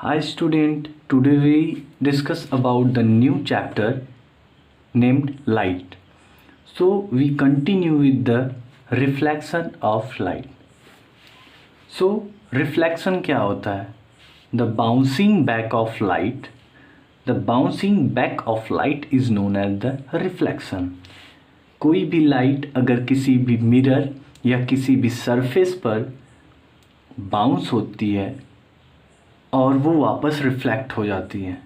Hi student, today we discuss about the new chapter named light. So we continue with the reflection of light. So reflection क्या होता है? The bouncing back of light. The bouncing back of light is known as the reflection. कोई भी light अगर किसी भी mirror या किसी भी सरफेस पर बाउंस होती है और वो वापस रिफ्लेक्ट हो जाती है,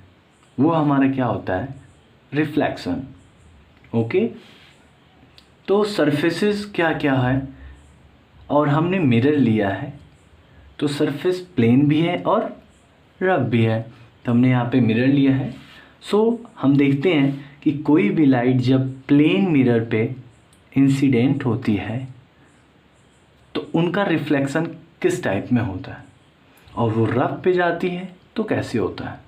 वो हमारा क्या होता है? रिफ्लेक्शन. ओके, तो सरफेसेस क्या क्या है और हमने मिरर लिया है, तो सरफेस प्लेन भी है और रफ भी है. तो हमने यहाँ पे मिरर लिया है. सो हम देखते हैं कि कोई भी लाइट जब प्लेन मिरर पे इंसिडेंट होती है तो उनका रिफ्लेक्शन किस टाइप में होता है, और वो रफ पे जाती है तो कैसे होता है.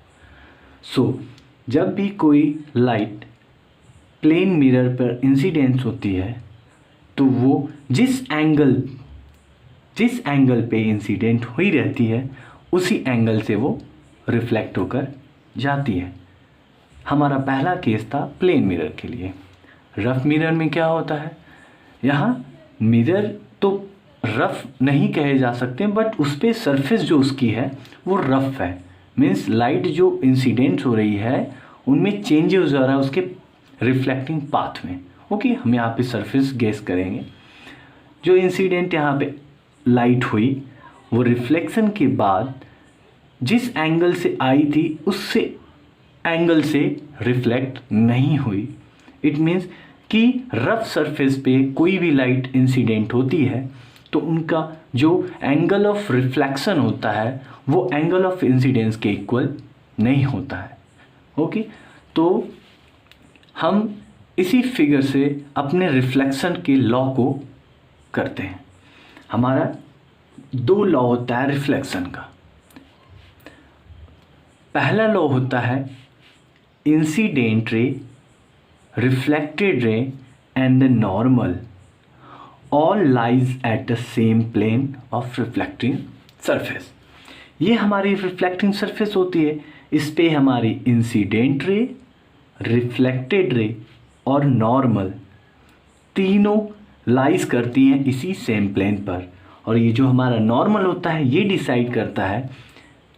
सो जब भी कोई लाइट प्लेन मिरर पर इंसिडेंस होती है तो वो जिस एंगल पे इंसिडेंट हुई रहती है उसी एंगल से वो रिफ्लेक्ट होकर जाती है. हमारा पहला केस था प्लेन मिरर के लिए. रफ मिरर में क्या होता है, यहाँ मिरर तो रफ नहीं कहे जा सकते, बट उस पर सरफेस जो उसकी है वो रफ है. मीन्स लाइट जो इंसिडेंट हो रही है उनमें चेंजेस हो रहा है उसके रिफ्लेक्टिंग पाथ में. ओके, हम यहाँ पे सरफेस गेस करेंगे. जो इंसिडेंट यहाँ पे लाइट हुई वो रिफ्लेक्शन के बाद जिस एंगल से आई थी उससे एंगल से रिफ्लेक्ट नहीं हुई. इट मीन्स कि रफ सरफेस पे कोई भी लाइट इंसिडेंट होती है तो उनका जो एंगल ऑफ रिफ्लेक्शन होता है वो एंगल ऑफ इंसिडेंस के इक्वल नहीं होता है. ओके, तो हम इसी फिगर से अपने रिफ्लेक्शन के लॉ को करते हैं. हमारा दो लॉ होता है रिफ्लेक्शन का. पहला लॉ होता है incident ray, reflected ray and the normal all lies at the same plane of reflecting surface. ये हमारी रिफ्लेक्टिंग सरफेस होती है. इस पे हमारी इंसिडेंट रे, रिफ्लेक्टेड रे और नॉर्मल तीनों लाइज करती हैं इसी सेम प्लेन पर. और ये जो हमारा नॉर्मल होता है ये डिसाइड करता है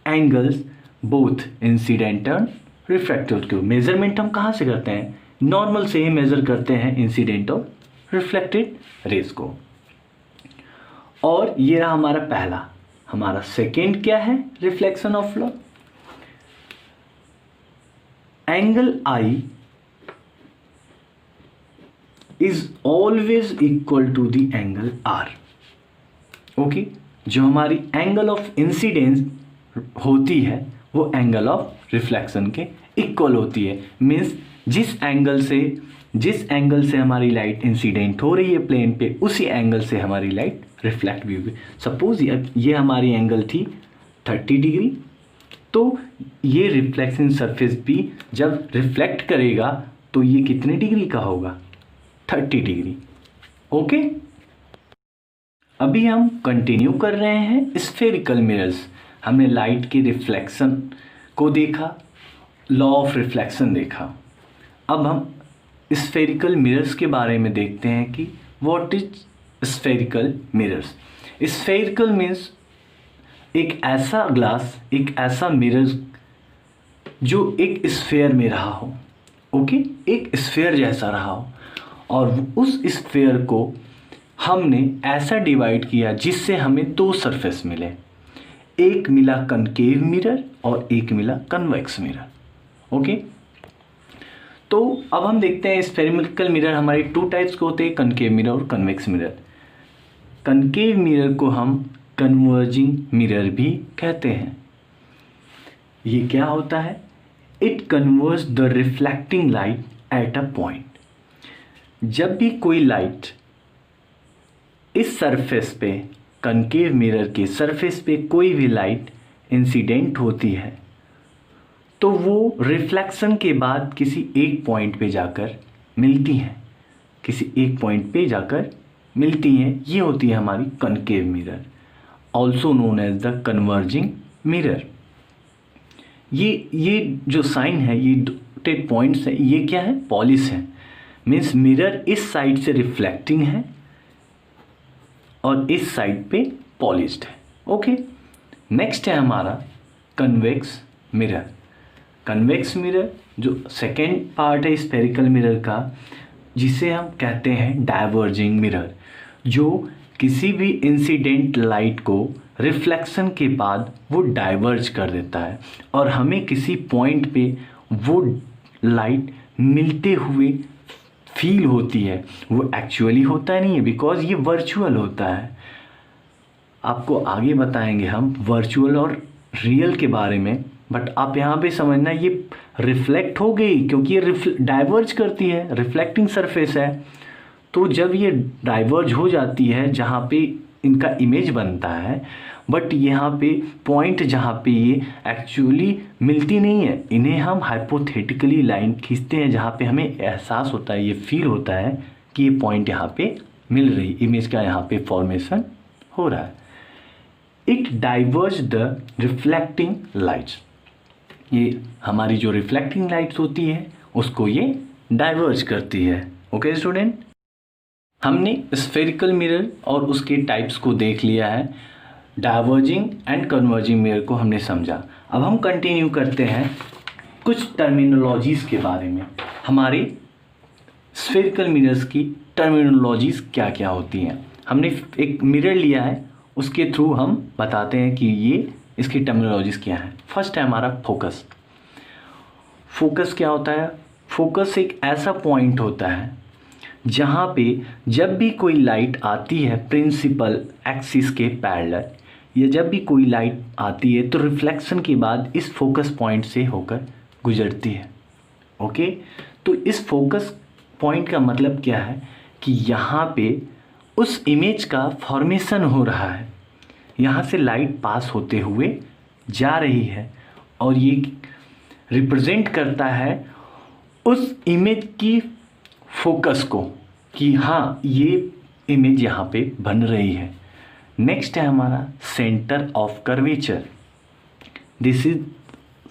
एंगल्स बोथ इंसिडेंट और रिफ्लेक्टेड को. मेजरमेंट हम कहाँ से करते हैं? नॉर्मल से ही मेजर करते हैं इंसिडेंट और रिफ्लेक्टेड रेज को. और ये रहा हमारा पहला. हमारा सेकेंड क्या है? Reflection of law. Angle I is always equal to the angle R. Okay, जो हमारी एंगल ऑफ इंसिडेंस होती है वो एंगल ऑफ रिफ्लेक्शन के इक्वल होती है. मीन्स जिस एंगल से हमारी लाइट इंसिडेंट हो रही है प्लेन पे उसी एंगल से हमारी लाइट रिफ्लेक्ट भी होगी. सपोज ये हमारी एंगल थी 30 डिग्री, तो ये रिफ्लेक्शन सरफेस भी जब रिफ्लेक्ट करेगा तो ये कितने डिग्री का होगा? 30 डिग्री. ओके, अभी हम कंटिन्यू कर रहे हैं स्फेरिकल मिरर्स. हमने लाइट के रिफ्लेक्शन को देखा, लॉ ऑफ रिफ्लेक्शन देखा. अब हम स्फेरिकल मिरर्स के बारे में देखते हैं कि what is spherical mirrors. Spherical means एक ऐसा ग्लास, एक ऐसा मिरर जो एक स्फेयर में रहा हो. ओके, एक स्फेयर जैसा रहा हो और उस स्फेयर को हमने ऐसा डिवाइड किया जिससे हमें दो सरफेस मिले. एक मिला कनकेव मिरर और एक मिला कन्वेक्स मिरर. ओके, तो अब हम देखते हैं स्फेरिकल मिरर हमारे टू टाइप्स के होते हैं, कनकेव मिरर और कन्वेक्स मिरर. कनकेव मिरर को हम कन्वर्जिंग मिरर भी कहते हैं. ये क्या होता है? It converse the reflecting light at a point. जब भी कोई लाइट इस सरफेस पे, कनकेव मिरर के सरफेस पे कोई भी लाइट इंसिडेंट होती है तो वो रिफ्लेक्शन के बाद किसी एक पॉइंट पे जाकर मिलती हैं, किसी एक पॉइंट पे जाकर मिलती हैं. ये होती है हमारी concave mirror, also known as the converging mirror. ये जो साइन है, ये डॉटेड पॉइंट्स है, ये क्या है? पॉलिश है। मीन्स मिरर इस साइड से रिफ्लेक्टिंग है और इस साइड पे पॉलिश्ड है। ओके, नेक्स्ट है हमारा कन्वेक्स मिरर। कन्वेक्स मिरर जो सेकेंड पार्ट है स्फेरिकल मिरर का, जिसे हम कहते हैं डाइवर्जिंग मिरर, जो किसी भी इंसिडेंट लाइट को रिफ्लेक्शन के बाद वो डाइवर्ज कर देता है और हमें किसी पॉइंट पे वो लाइट मिलते हुए फील होती है। वो एक्चुअली होता नहीं है, बिकॉज ये वर्चुअल होता है। आपको आगे बताएंगे हम वर्चुअल और रियल के बारे में, बट आप यहाँ पे समझना ये रिफ्लेक्ट हो गई क्योंकि ये डाइवर्ज करती है, रिफ्लेक्टिंग सरफेस है। तो जब ये डाइवर्ज हो जाती है जहाँ पे इनका इमेज बनता है, बट यहाँ पे पॉइंट जहाँ पे ये एक्चुअली मिलती नहीं है, इन्हें हम हाइपोथेटिकली लाइन खींचते हैं जहाँ पे हमें एहसास होता है, ये फील होता है कि ये पॉइंट यहाँ पे मिल रही, इमेज का यहाँ पे फॉर्मेशन हो रहा है। It diverge the reflecting lights. ये हमारी जो रिफ्लेक्टिंग लाइट्स होती है उसको ये डाइवर्ज करती है। ओके स्टूडेंट, हमने स्फेरिकल मिरर और उसके टाइप्स को देख लिया है, डाइवर्जिंग एंड कन्वर्जिंग मिरर को हमने समझा। अब हम कंटिन्यू करते हैं कुछ टर्मिनोलॉजीज़ के बारे में। हमारे स्फेरिकल मिरर्स की टर्मिनोलॉजीज़ क्या क्या होती हैं। हमने एक मिरर लिया है, उसके थ्रू हम बताते हैं कि ये इसकी टर्मिनोलॉजीज़ क्या है। फर्स्ट है हमारा फोकस। फोकस क्या होता है? फोकस एक ऐसा पॉइंट होता है जहाँ पे जब भी कोई लाइट आती है प्रिंसिपल एक्सिस के पैरेलल, या जब भी कोई लाइट आती है तो रिफ्लेक्शन के बाद इस फोकस पॉइंट से होकर गुजरती है। ओके, तो इस फोकस पॉइंट का मतलब क्या है कि यहाँ पे उस इमेज का फॉर्मेशन हो रहा है, यहाँ से लाइट पास होते हुए जा रही है और ये रिप्रेजेंट करता है उस इमेज की फोकस को कि हाँ ये इमेज यहाँ पे बन रही है। नेक्स्ट है हमारा centre of curvature. This is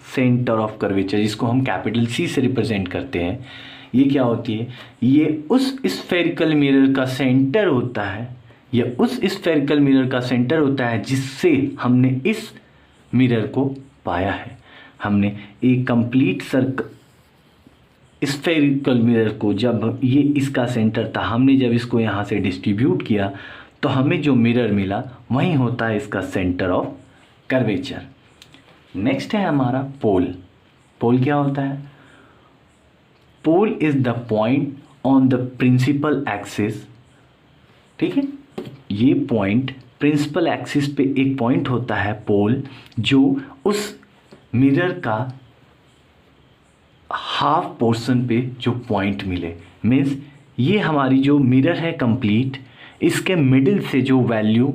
centre of curvature, जिसको हम कैपिटल सी से रिप्रेजेंट करते हैं। ये क्या होती है? ये उस स्फेरिकल मिरर का सेंटर होता है, या उस स्फेरिकल मिरर का सेंटर होता है जिससे हमने इस मिरर को पाया है। हमने एक कंप्लीट सर्कल स्फेरिकल मिरर को, जब ये इसका सेंटर था, हमने जब इसको यहाँ से डिस्ट्रीब्यूट किया तो हमें जो मिरर मिला वही होता है इसका सेंटर ऑफ कर्वेचर। नेक्स्ट है हमारा पोल। पोल क्या होता है? Pole is the point on the principal axis. ठीक है, ये पॉइंट प्रिंसिपल एक्सिस पे एक पॉइंट होता है पोल, जो उस मिरर का हाफ पोर्शन पे जो पॉइंट मिले। मीन्स ये हमारी जो मिरर है कंप्लीट, इसके मिडिल से जो वैल्यू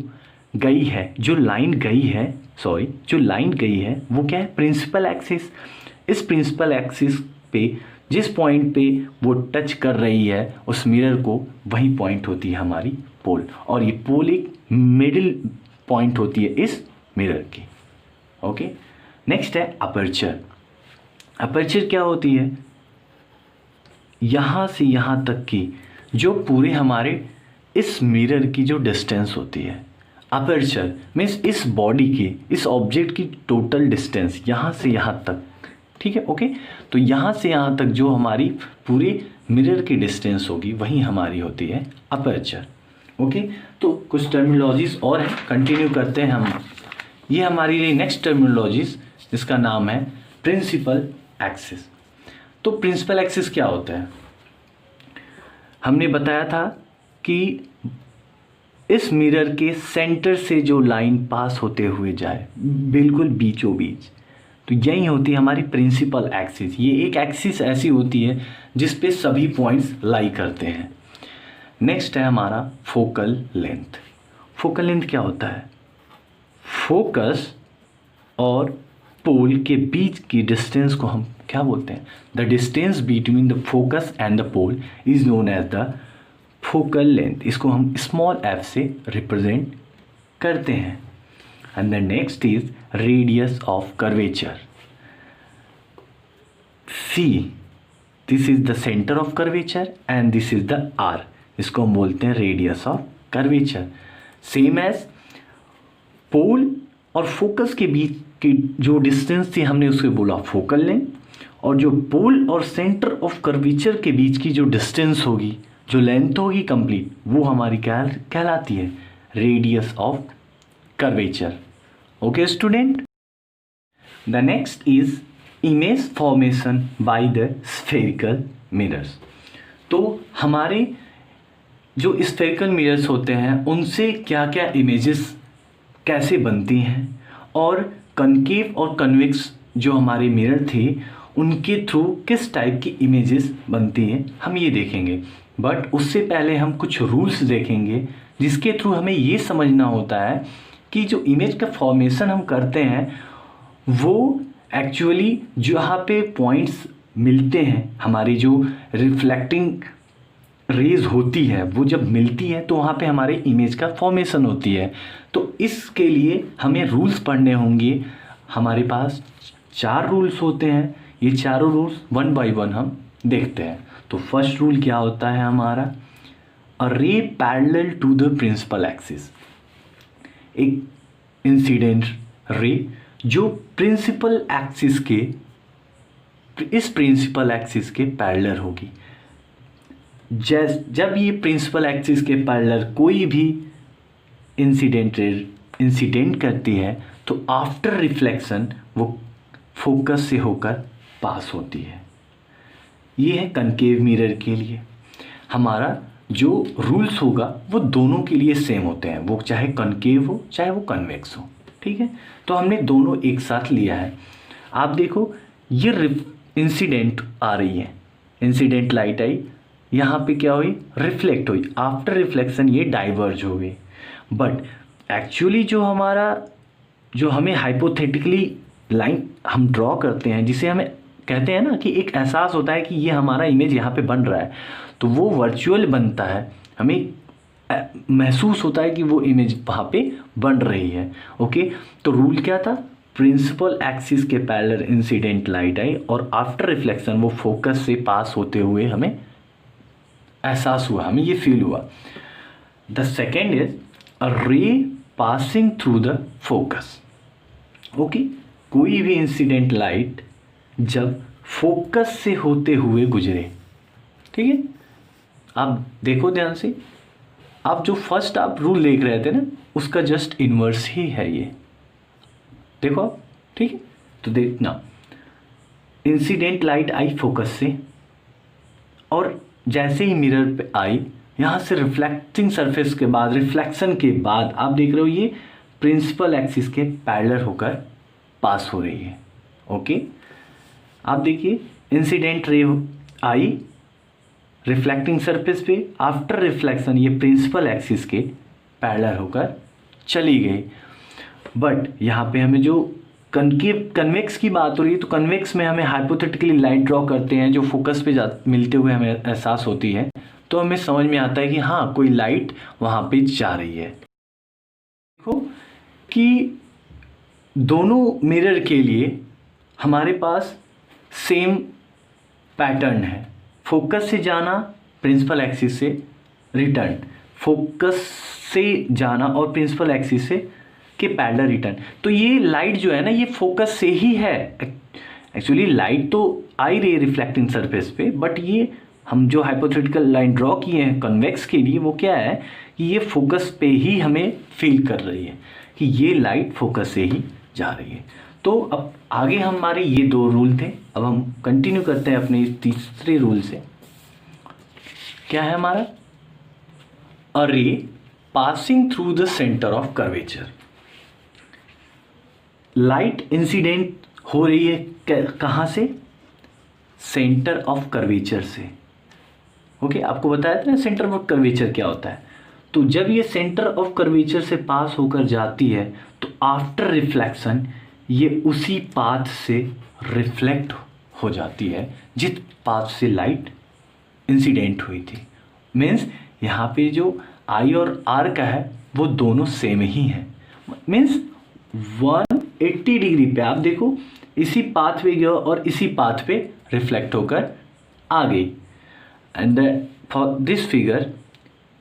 गई है, जो लाइन गई है, जो लाइन गई है वो क्या है? Principal axis. इस प्रिंसिपल एक्सिस पे जिस पॉइंट पे वो टच कर रही है उस मिरर को, वही पॉइंट होती है हमारी पोल, और ये पोल एक मिडिल पॉइंट होती है इस मिरर की। ओके, नेक्स्ट है अपर्चर। अपर्चर क्या होती है? यहाँ से यहाँ तक की जो पूरे हमारे इस मिरर की जो डिस्टेंस होती है। अपर्चर मीन्स इस बॉडी की, इस ऑब्जेक्ट की टोटल डिस्टेंस यहाँ से यहाँ तक। ठीक है, ओके, तो यहाँ से यहाँ तक जो हमारी पूरे मिरर की डिस्टेंस होगी वही हमारी होती है अपर्चर। ओके, तो कुछ टर्मिनोलॉजीज और हैं, कंटिन्यू करते हैं हम। ये हमारी नेक्स्ट टर्मिनोलॉजीज, जिसका नाम है प्रिंसिपल एक्सिस। तो प्रिंसिपल एक्सिस क्या होता है? हमने बताया था कि इस मिरर के सेंटर से जो लाइन पास होते हुए जाए बिल्कुल बीचों बीच, तो यही होती है हमारी प्रिंसिपल एक्सिस। ये एक एक्सिस ऐसी होती है जिस पे सभी पॉइंट्स लाई करते हैं। नेक्स्ट है हमारा फोकल लेंथ। फोकल लेंथ क्या होता है? फोकस और पोल के बीच की डिस्टेंस को हम क्या बोलते हैं? The distance between the focus and the pole is known as the focal length. इसको हम स्मॉल एफ से रिप्रेजेंट करते हैं। And the next is radius of curvature. C, this is the centre of curvature and this is the R, इसको हम बोलते हैं radius of curvature. Same as pole और फोकस के बीच की जो डिस्टेंस थी हमने उसको बोला फोकल लेंथ, और जो पोल और सेंटर ऑफ कर्वेचर के बीच की जो डिस्टेंस होगी, जो लेंथ होगी कंप्लीट, वो हमारी क्या कहलाती है, radius of curvature. Okay student, the next is image formation by the spherical mirrors. तो हमारे जो स्फेरिकल मिरर्स होते हैं उनसे क्या क्या इमेजेस कैसे बनती हैं, और कनकेव और कन्वेक्स जो हमारे मिरर थे उनके थ्रू किस टाइप की इमेजेस बनती हैं, हम ये देखेंगे। बट उससे पहले हम कुछ रूल्स देखेंगे जिसके थ्रू हमें ये समझना होता है कि जो इमेज का फॉर्मेशन हम करते हैं वो एक्चुअली जहाँ पे पॉइंट्स मिलते हैं, हमारी जो रिफ्लेक्टिंग रेज होती है वो जब मिलती है तो वहाँ पे हमारे इमेज का फॉर्मेशन होती है। तो इसके लिए हमें रूल्स पढ़ने होंगे। हमारे पास 4 रूल्स होते हैं, ये चारों रूल्स वन बाय वन हम देखते हैं। तो फर्स्ट रूल क्या होता है हमारा, a ray parallel to the principal axis. एक इंसिडेंट रे जो प्रिंसिपल एक्सिस के, इस प्रिंसिपल एक्सिस के पैरेलल होगी। जब ये प्रिंसिपल एक्सिस के पैरेलल कोई भी इंसिडेंट करती है तो आफ्टर रिफ्लेक्शन वो फोकस से होकर पास होती है। ये है कनकेव मिरर के लिए। हमारा जो रूल्स होगा वो दोनों के लिए सेम होते हैं, वो चाहे कनकेव हो चाहे वो कन्वेक्स हो, ठीक है। तो हमने दोनों एक साथ लिया है। आप देखो ये इंसिडेंट आ रही है, इंसिडेंट लाइट आई, यहाँ पे क्या हुई, रिफ्लेक्ट हुई, आफ्टर रिफ्लेक्शन ये डाइवर्ज हो गई। बट एक्चुअली जो हमें हाइपोथेटिकली लाइन हम ड्रॉ करते हैं, जिसे हमें कहते हैं ना कि एक एहसास होता है कि ये हमारा इमेज यहाँ पे बन रहा है, तो वो वर्चुअल बनता है, हमें महसूस होता है कि वो इमेज वहाँ पे बन रही है। ओके, तो रूल क्या था, प्रिंसिपल एक्सिस के पैरेलल इंसिडेंट लाइट आई और आफ्टर रिफ्लेक्शन वो फोकस से पास होते हुए हमें एहसास हुआ, हमें ये फील हुआ। The second is a ray passing through the focus. Okay, कोई भी इंसिडेंट लाइट जब फोकस से होते हुए गुजरे, ठीक है। आप देखो ध्यान से, आप जो फर्स्ट आप रूल देख रहे थे ना उसका जस्ट इन्वर्स ही है ये, देखो आप, ठीक है। तो देखना, इंसिडेंट लाइट आई फोकस से और जैसे ही मिरर पे आई, यहाँ से रिफ्लेक्टिंग सरफेस के बाद, रिफ्लेक्शन के बाद आप देख रहे हो ये प्रिंसिपल एक्सिस के पैरेलल होकर पास हो रही है। ओके, आप देखिए इंसिडेंट रे आई रिफ्लेक्टिंग सरफेस पे, आफ्टर रिफ्लेक्शन ये प्रिंसिपल एक्सिस के पैरेलल होकर चली गई। बट यहाँ पे हमें जो कन्वेक्स की बात हो रही है, तो कन्वेक्स में हमें हाइपोथेटिकली लाइट ड्रॉ करते हैं जो फोकस पे मिलते हुए हमें एहसास होती है, तो हमें समझ में आता है कि हाँ कोई लाइट वहाँ पे जा रही है। देखो कि दोनों मिरर के लिए हमारे पास सेम पैटर्न है, फोकस से जाना, प्रिंसिपल एक्सिस से रिटर्न, फोकस से जाना और प्रिंसिपल एक्सिस से के पैरेलल रिटर्न। तो ये लाइट जो है ना ये फोकस से ही है। एक्चुअली लाइट तो आई रही है रिफ्लेक्टिंग सरफेस पे, बट ये हम जो हाइपोथेटिकल लाइन ड्रॉ किए हैं कन्वेक्स के लिए वो क्या है कि ये फोकस पे ही हमें फील कर रही है कि ये लाइट फोकस से ही जा रही है। तो अब आगे हमारे ये 2 रूल थे, अब हम कंटिन्यू करते हैं अपने तीसरे रूल से। क्या है हमारा, a ray passing through the centre of curvature. Light incident हो रही है कहाँ से, सेंटर ऑफ कर्वेचर से। ओके, आपको बताया था ना सेंटर ऑफ कर्वेचर क्या होता है। तो जब ये सेंटर ऑफ कर्वेचर से पास होकर जाती है तो आफ्टर रिफ्लेक्शन ये उसी पाथ से रिफ्लेक्ट हो जाती है जिस पाथ से लाइट इंसिडेंट हुई थी। मीन्स यहाँ पे जो आई और आर का है वो दोनों सेम ही हैं। मीन्स 180 डिग्री पे आप देखो, इसी पाथ पे गया और इसी पाथ पे रिफ्लेक्ट होकर आ गई। And for this figure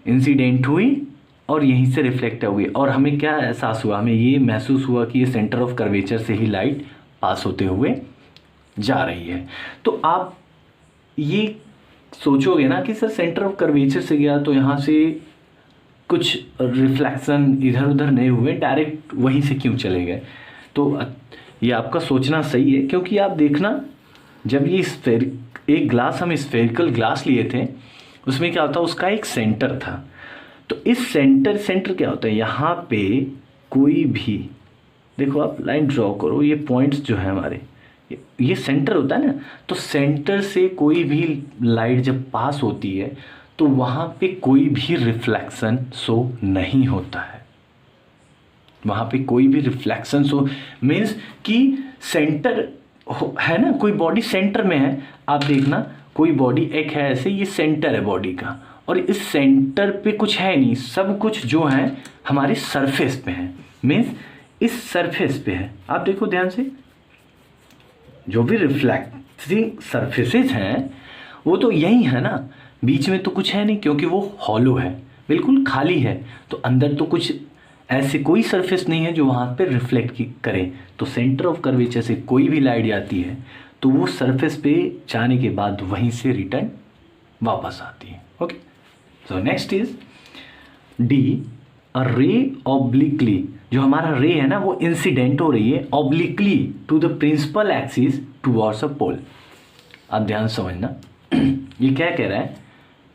incident हुई और यहीं से रिफ्लेक्ट हो गई, और हमें क्या एहसास हुआ, हमें ये महसूस हुआ कि ये सेंटर ऑफ कर्वेचर से ही लाइट पास होते हुए जा रही है। तो आप ये सोचोगे ना कि सर सेंटर ऑफ कर्वेचर से गया तो यहाँ से कुछ रिफ्लेक्शन इधर उधर नहीं हुए, डायरेक्ट वहीं से क्यों चले गए। तो ये आपका सोचना सही है, क्योंकि आप देखना जब ये एक ग्लास, हम स्फेरिकल ग्लास लिए थे, उसमें क्या होता है, उसका एक सेंटर था। तो इस सेंटर क्या होता है, यहाँ पे कोई भी, देखो आप लाइन ड्रॉ करो, ये पॉइंट्स जो है हमारे, ये सेंटर होता है ना, तो सेंटर से कोई भी लाइट जब पास होती है तो वहाँ पे कोई भी रिफ्लेक्शन शो नहीं होता है। वहाँ पे कोई भी रिफ्लेक्शन शो मीन्स कि सेंटर है ना, कोई बॉडी सेंटर में है, आप देखना कोई बॉडी एक है ऐसे, ये सेंटर है बॉडी का, और इस सेंटर पे कुछ है नहीं, सब कुछ जो है हमारे सरफेस पे है, मीन्स इस सरफेस पे है। आप देखो ध्यान से, जो भी रिफ्लेक्टिंग सरफेसेस हैं वो तो यही है ना, बीच में तो कुछ है नहीं, क्योंकि वो हॉलो है, बिल्कुल खाली है, तो अंदर तो कुछ ऐसे कोई सरफेस नहीं है जो वहाँ पे रिफ्लेक्ट करे। तो सेंटर ऑफ कर्वेचर से कोई भी लाइट जाती है तो वो सरफेस पे जाने के बाद वहीं से रिटर्न वापस आती है। Okay, so next is D, a ray obliquely, जो हमारा रे है ना वो इंसिडेंट हो रही है obliquely to the principal axis towards a pole. आप ध्यान समझना, ये क्या कह रहा है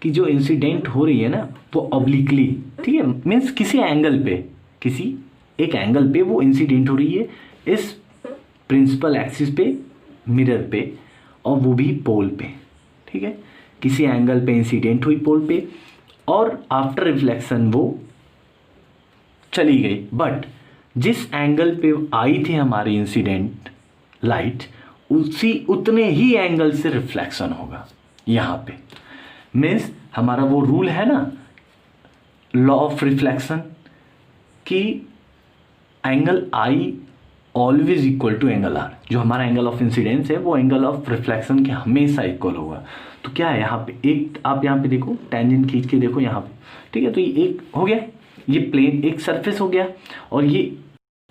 कि जो इंसिडेंट हो रही है ना वो ऑब्लिकली, ठीक है, मीन्स किसी एंगल पे, किसी एक एंगल पे वो इंसिडेंट हो रही है इस प्रिंसिपल एक्सिस पे, मिरर पे, और वो भी पोल पे, ठीक है, किसी एंगल पे इंसिडेंट हुई पोल पे, और आफ्टर रिफ्लेक्शन वो चली गई। बट जिस एंगल पे आई थी हमारी इंसिडेंट लाइट, उतने ही एंगल से रिफ्लेक्शन होगा यहाँ पे। मीन्स हमारा वो रूल है ना, लॉ ऑफ रिफ्लेक्शन, कि angle I always equal to angle R. जो हमारा एंगल ऑफ इंसिडेंस है वो एंगल ऑफ रिफ्लेक्शन के हमेशा इक्वल होगा। तो क्या है यहाँ पे, एक आप यहाँ पे देखो, टेंजेंट खींच के देखो यहाँ पे, ठीक है, तो ये एक हो गया, ये प्लेन एक सरफेस हो गया, और ये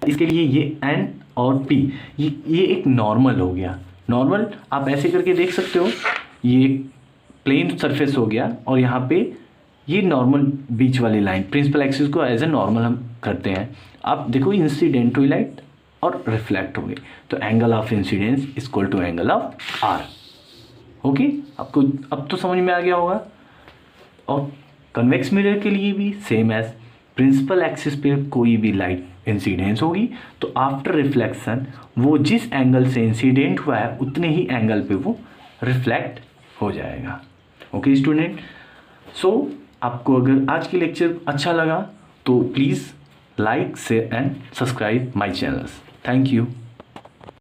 इसके लिए ये एन और पी, ये एक नॉर्मल हो गया। नॉर्मल आप ऐसे करके देख सकते हो, ये एक प्लेन सरफेस हो गया, और यहाँ पे ये नॉर्मल बीच वाली लाइन, प्रिंसिपल एक्सिस को एज ए नॉर्मल हम करते हैं। आप देखो इंसिडेंट हुई लाइट और रिफ्लेक्ट हो गई, तो angle of incidence equal to angle of R. Okay, आपको अब तो समझ में आ गया होगा। और कन्वेक्स मिरर के लिए भी सेम एज, प्रिंसिपल एक्सिस पे कोई भी लाइट इंसिडेंस होगी तो आफ्टर रिफ्लेक्शन वो जिस एंगल से इंसिडेंट हुआ है उतने ही एंगल पे वो रिफ्लेक्ट हो जाएगा। ओके स्टूडेंट, सो आपको अगर आज की लेक्चर अच्छा लगा तो please like share and subscribe my channels. Thank you.